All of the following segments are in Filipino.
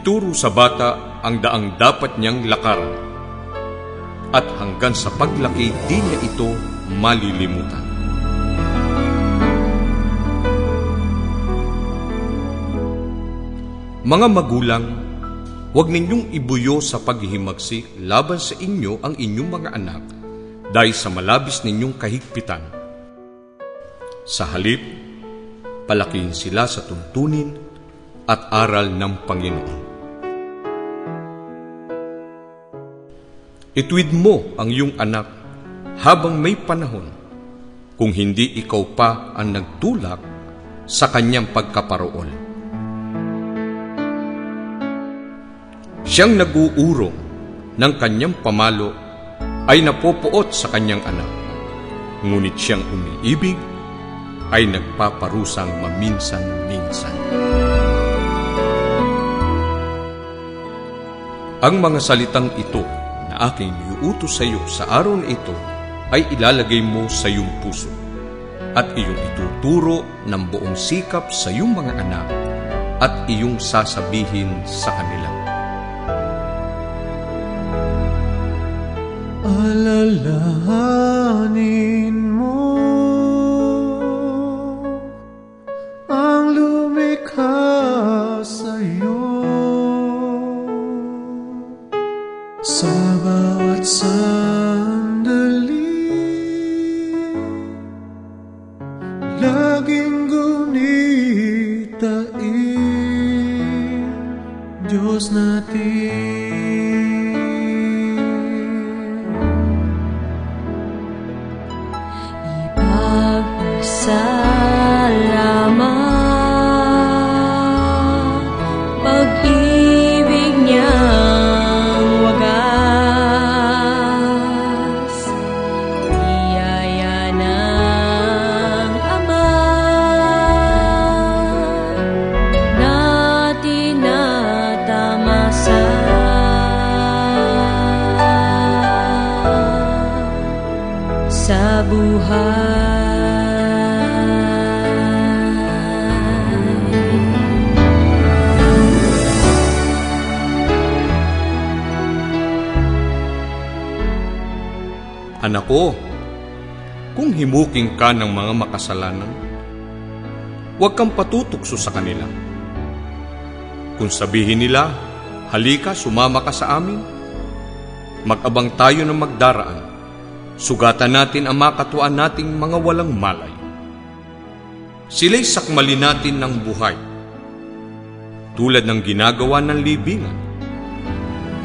Ituro sa bata ang daang dapat niyang lakaran, at hanggang sa paglaki di niya ito malilimutan. Mga magulang, huwag ninyong ibuyo sa paghihimagsik laban sa inyo ang inyong mga anak dahil sa malabis ninyong kahigpitan. Sa halip, palakihin sila sa tuntunin at aral ng Panginoon. Ituwid mo ang iyong anak habang may panahon, kung hindi ikaw pa ang nagtulak sa kanyang pagkaparoon. Siyang nag-uurong ng kanyang pamalo ay napopuot sa kanyang anak, ngunit siyang umiibig ay nagpaparusang maminsan-minsan. Ang mga salitang ito na aking iuutos sa iyo sa araw na ito ay ilalagay mo sa iyong puso at iyong ituturo ng buong sikap sa iyong mga anak at iyong sasabihin sa kanila. Alalahanin mo ang lumikha sa'yo sa bawat sandali, laging gunitain, Diyos natin. Salamat, pag-ibig niyang wagas, biyaya ng Ama na tinatamasa sa buhay. Anak ko, kung himuking ka ng mga makasalanan, huwag kang patutukso sa kanila. Kung sabihin nila, halika, sumama ka sa amin, mag-abang tayo ng magdaraan, sugatan natin ang makatuan nating mga walang malay. Sila'y sakmali natin ng buhay, tulad ng ginagawa ng libingan.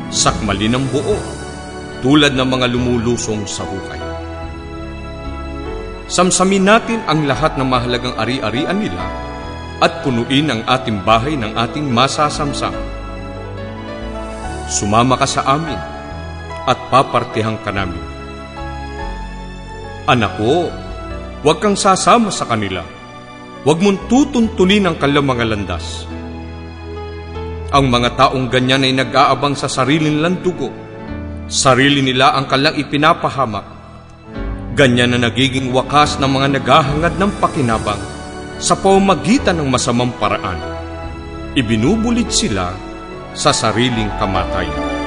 Sakmali ng buo, tulad ng mga lumulusong sa hukay. Samsamin natin ang lahat ng mahalagang ari-arian nila at punuin ang ating bahay ng ating masasamsam. Sumama ka sa amin at papartihan ka namin. Anak ko, huwag kang sasama sa kanila. Huwag mong tutuntunin ang kanilang mga landas. Ang mga taong ganyan ay nag-aabang sa sarili nilang dugo. Sarili nila ang kanilang ipinapahamak. Ganyan na nagiging wakas ng mga naghahangad ng pakinabang sa pamamagitan ng masamang paraan. Ibinubulit sila sa sariling kamatayan.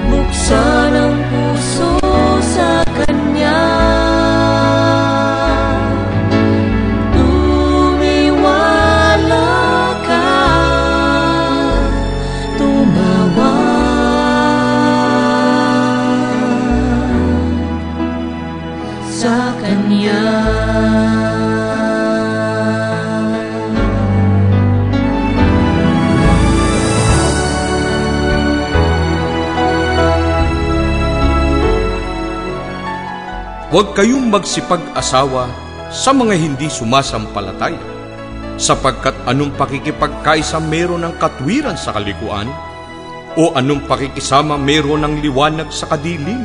Buksan ang puso sa Kanya, tumiwala ka, tumawag sa Kanya. Huwag kayong magsipag-asawa sa mga hindi sumasampalataya, sapagkat anong pakikipagkaisa meron ng katwiran sa kalikuan, o anong pakikisama meron ng liwanag sa kadiliman.